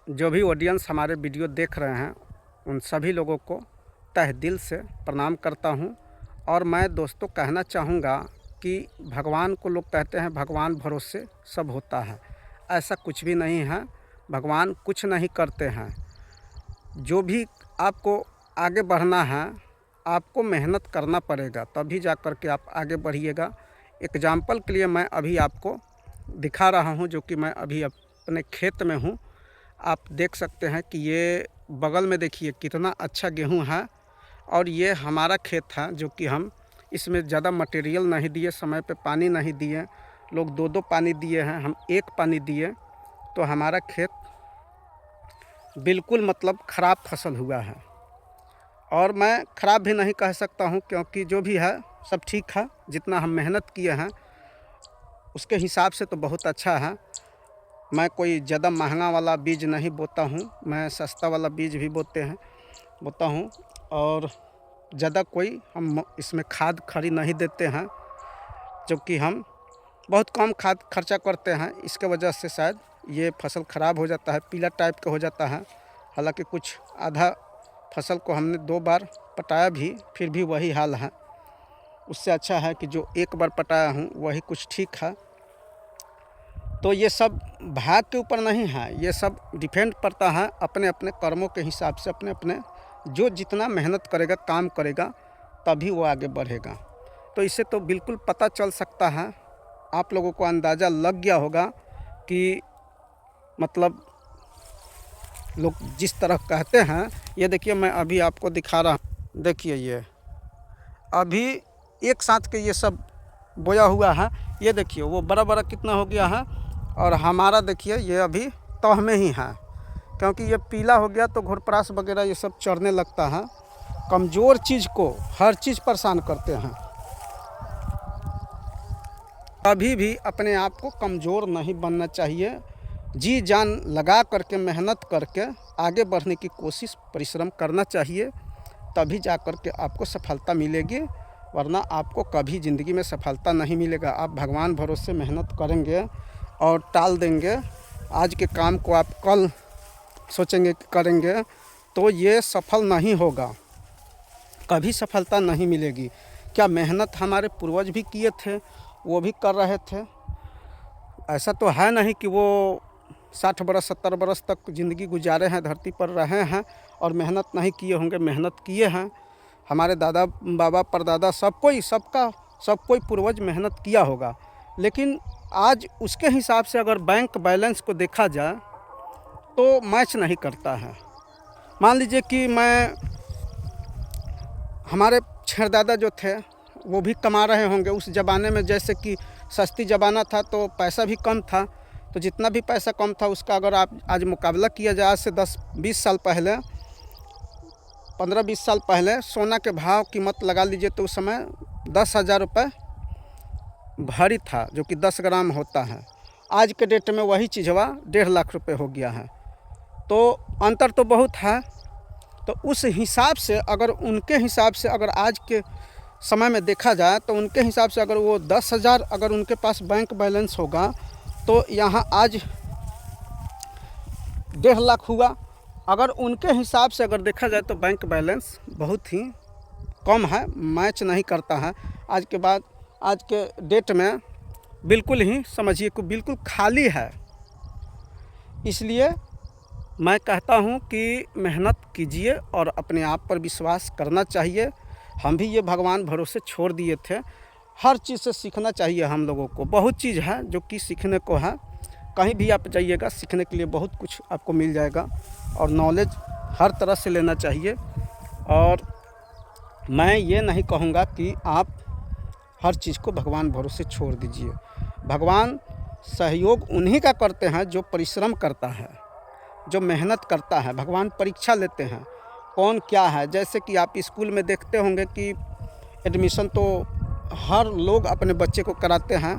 जो भी ऑडियंस हमारे वीडियो देख रहे हैं उन सभी लोगों को तहे दिल से प्रणाम करता हूं। और मैं दोस्तों कहना चाहूँगा कि भगवान को लोग कहते हैं भगवान भरोसे सब होता है, ऐसा कुछ भी नहीं है। भगवान कुछ नहीं करते हैं। जो भी आपको आगे बढ़ना है आपको मेहनत करना पड़ेगा, तभी जा कर के आप आगे बढ़िएगा। एग्जाम्पल के लिए मैं अभी आपको दिखा रहा हूं, जो कि मैं अभी अपने खेत में हूं। आप देख सकते हैं कि ये बगल में देखिए कितना अच्छा गेहूं है। और ये हमारा खेत है, जो कि हम इसमें ज़्यादा मटेरियल नहीं दिए, समय पे पानी नहीं दिए। लोग दो दो पानी दिए हैं, हम एक पानी दिए, तो हमारा खेत बिल्कुल मतलब ख़राब फसल हुआ है। और मैं ख़राब भी नहीं कह सकता हूं, क्योंकि जो भी है सब ठीक है। जितना हम मेहनत किए हैं उसके हिसाब से तो बहुत अच्छा है। मैं कोई ज़्यादा महंगा वाला बीज नहीं बोता हूँ, मैं सस्ता वाला बीज भी बोता हूँ। और ज़्यादा कोई हम इसमें खाद खरी नहीं देते हैं, जो कि हम बहुत कम खाद खर्चा करते हैं। इसके वजह से शायद ये फसल ख़राब हो जाता है, पीला टाइप का हो जाता है। हालांकि कुछ आधा फसल को हमने 2 बार पटाया भी, फिर भी वही हाल है। उससे अच्छा है कि जो एक बार पटाया हूँ वही कुछ ठीक है। तो ये सब भाग के ऊपर नहीं है, ये सब डिपेंड पड़ता है अपने अपने कर्मों के हिसाब से। अपने अपने जो जितना मेहनत करेगा, काम करेगा, तभी वो आगे बढ़ेगा। तो इससे तो बिल्कुल पता चल सकता है, आप लोगों को अंदाज़ा लग गया होगा कि मतलब लोग जिस तरह कहते हैं। ये देखिए मैं अभी आपको दिखा रहा हूँ, देखिए ये अभी एक साथ के ये सब बोया हुआ है। ये देखिए वो बड़ा बड़ा कितना हो गया है, और हमारा देखिए ये अभी तह में ही है, क्योंकि ये पीला हो गया तो घोड़परास वगैरह ये सब चढ़ने लगता है। कमज़ोर चीज़ को हर चीज़ परेशान करते हैं। कभी भी अपने आप को कमज़ोर नहीं बनना चाहिए। जी जान लगा करके मेहनत करके आगे बढ़ने की कोशिश, परिश्रम करना चाहिए, तभी जा कर के आपको सफलता मिलेगी। वरना आपको कभी ज़िंदगी में सफलता नहीं मिलेगा। आप भगवान भरोसे मेहनत करेंगे और टाल देंगे, आज के काम को आप कल सोचेंगे कि करेंगे, तो ये सफल नहीं होगा, कभी सफलता नहीं मिलेगी। क्या मेहनत हमारे पूर्वज भी किए थे, वो भी कर रहे थे। ऐसा तो है नहीं कि वो 60 बरस 70 बरस तक ज़िंदगी गुजारे हैं, धरती पर रहे हैं और मेहनत नहीं किए होंगे। मेहनत किए हैं। हमारे दादा बाबा परदादा सब कोई पूर्वज मेहनत किया होगा। लेकिन आज उसके हिसाब से अगर बैंक बैलेंस को देखा जाए तो मैच नहीं करता है। मान लीजिए कि हमारे छेरदादा जो थे वो भी कमा रहे होंगे उस ज़माने में, जैसे कि सस्ती ज़माना था तो पैसा भी कम था। तो जितना भी पैसा कम था उसका अगर आप आज मुकाबला किया जाए, आज से 10-20 साल पहले, 15-20 साल पहले सोना के भाव कीमत लगा लीजिए तो उस समय 10,000 रुपये भरी था, जो कि 10 ग्राम होता है। आज के डेट में वही चीज़वा 1.5 लाख रुपये हो गया है। तो अंतर तो बहुत है। तो उस हिसाब से अगर उनके हिसाब से अगर आज के समय में देखा जाए तो उनके हिसाब से अगर वो 10,000 अगर उनके पास बैंक बैलेंस होगा तो यहाँ आज 1.5 लाख हुआ। अगर उनके हिसाब से अगर देखा जाए तो बैंक बैलेंस बहुत ही कम है, मैच नहीं करता है। आज के डेट में बिल्कुल ही समझिए कि बिल्कुल खाली है। इसलिए मैं कहता हूँ कि मेहनत कीजिए और अपने आप पर विश्वास करना चाहिए। हम भी ये भगवान भरोसे छोड़ दिए थे। हर चीज़ से सीखना चाहिए हम लोगों को। बहुत चीज़ है जो कि सीखने को है। कहीं भी आप जाइएगा सीखने के लिए बहुत कुछ आपको मिल जाएगा, और नॉलेज हर तरह से लेना चाहिए। और मैं ये नहीं कहूँगा कि आप हर चीज़ को भगवान भरोसे छोड़ दीजिए। भगवान सहयोग उन्हीं का करते हैं जो परिश्रम करता है, जो मेहनत करता है। भगवान परीक्षा लेते हैं कौन क्या है। जैसे कि आप स्कूल में देखते होंगे कि एडमिशन तो हर लोग अपने बच्चे को कराते हैं,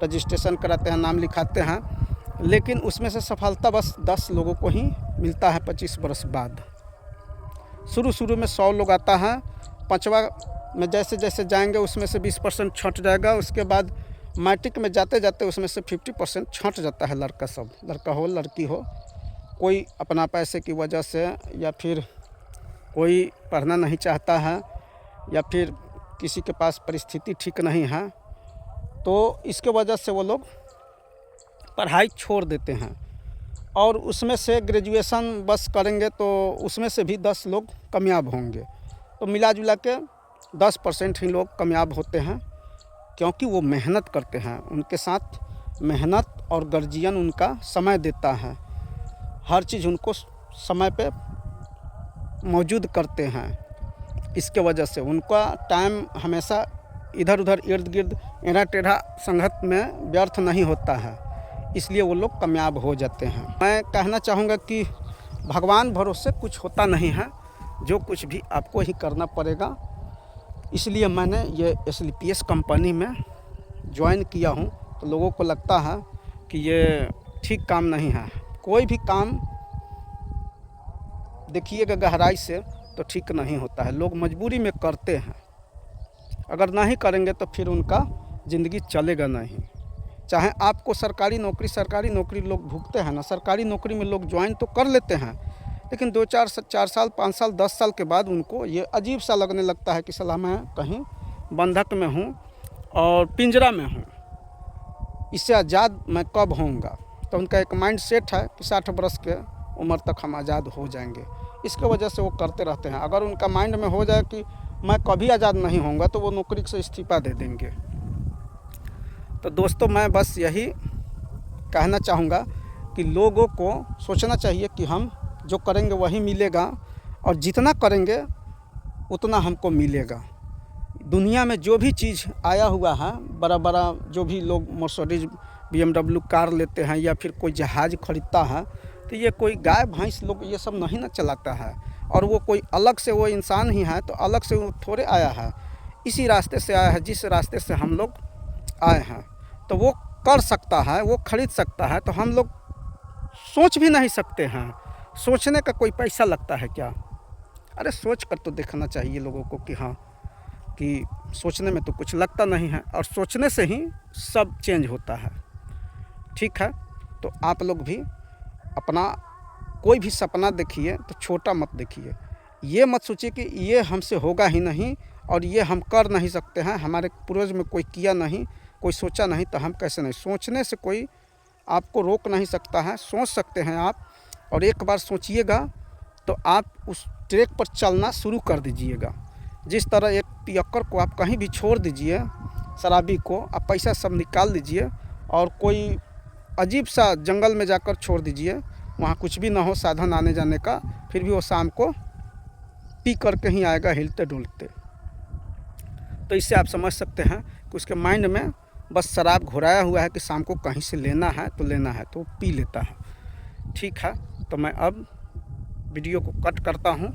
रजिस्ट्रेशन कराते हैं, नाम लिखाते हैं, लेकिन उसमें से सफलता बस 10 लोगों को ही मिलता है 25 बरस बाद। शुरू में 100 लोग आता है, 5वां में जैसे जैसे जाएंगे उसमें से 20% छँट जाएगा। उसके बाद मैट्रिक में जाते जाते उसमें से 50% छँट जाता है। लड़का हो लड़की हो, कोई अपना पैसे की वजह से, या फिर कोई पढ़ना नहीं चाहता है, या फिर किसी के पास परिस्थिति ठीक नहीं है, तो इसके वजह से वो लोग पढ़ाई छोड़ देते हैं। और उसमें से ग्रेजुएशन बस करेंगे तो उसमें से भी 10 लोग कामयाब होंगे। तो मिला जुला के 10% ही लोग कामयाब होते हैं, क्योंकि वो मेहनत करते हैं। उनके साथ मेहनत और गार्जियन उनका समय देता है, हर चीज़ उनको समय पे मौजूद करते हैं। इसके वजह से उनका टाइम हमेशा इधर उधर इर्द गिर्द एड़ा टेढ़ा संगत में व्यर्थ नहीं होता है, इसलिए वो लोग कामयाब हो जाते हैं। मैं कहना चाहूँगा कि भगवान भरोसे कुछ होता नहीं है, जो कुछ भी आपको ही करना पड़ेगा। इसलिए मैंने ये SLPS कंपनी में ज्वाइन किया हूँ। तो लोगों को लगता है कि ये ठीक काम नहीं है। कोई भी काम देखिएगा गहराई से तो ठीक नहीं होता है, लोग मजबूरी में करते हैं। अगर नहीं करेंगे तो फिर उनका ज़िंदगी चलेगा नहीं। चाहे आपको सरकारी नौकरी लोग भुगते हैं ना, सरकारी नौकरी में लोग ज्वाइन तो कर लेते हैं, लेकिन 4 साल 5 साल 10 साल के बाद उनको ये अजीब सा लगने लगता है कि साला मैं कहीं बंधक में हूँ और पिंजरा में हूँ, इससे आज़ाद मैं कब होऊंगा। तो उनका एक माइंड सेट है कि 60 बरस के उम्र तक हम आज़ाद हो जाएंगे। इसके वजह से वो करते रहते हैं। अगर उनका माइंड में हो जाए कि मैं कभी आज़ाद नहीं होऊंगा, तो वो नौकरी से इस्तीफ़ा दे देंगे। तो दोस्तों, मैं बस यही कहना चाहूँगा कि लोगों को सोचना चाहिए कि हम जो करेंगे वही मिलेगा, और जितना करेंगे उतना हमको मिलेगा। दुनिया में जो भी चीज़ आया हुआ है, बड़ा बड़ा जो भी लोग मर्सिडीज BMW कार लेते हैं, या फिर कोई जहाज़ खरीदता है, तो ये कोई गाय भैंस लोग ये सब नहीं ना चलाता है। और वो कोई अलग से वो इंसान ही है, तो अलग से वो थोड़े आया है, इसी रास्ते से आया है जिस रास्ते से हम लोग आए हैं। तो वो कर सकता है, वो खरीद सकता है, तो हम लोग सोच भी नहीं सकते हैं। सोचने का कोई पैसा लगता है क्या? अरे सोच कर तो देखना चाहिए लोगों को कि हाँ, कि सोचने में तो कुछ लगता नहीं है, और सोचने से ही सब चेंज होता है। ठीक है, तो आप लोग भी अपना कोई भी सपना देखिए तो छोटा मत देखिए। ये मत सोचिए कि ये हमसे होगा ही नहीं, और ये हम कर नहीं सकते हैं, हमारे पूर्वज में कोई किया नहीं, कोई सोचा नहीं, तो हम कैसे नहीं। सोचने से कोई आपको रोक नहीं सकता है, सोच सकते हैं आप। और एक बार सोचिएगा तो आप उस ट्रैक पर चलना शुरू कर दीजिएगा। जिस तरह एक पियक्कर को आप कहीं भी छोड़ दीजिए, शराबी को आप पैसा सब निकाल दीजिए, और कोई अजीब सा जंगल में जाकर छोड़ दीजिए, वहाँ कुछ भी ना हो साधन आने जाने का, फिर भी वो शाम को पी करके ही आएगा हिलते डुलते। तो इससे आप समझ सकते हैं कि उसके माइंड में बस शराब घुराया हुआ है कि शाम को कहीं से लेना है तो लेना है, तो पी लेता है। ठीक है, तो मैं अब वीडियो को कट करता हूँ।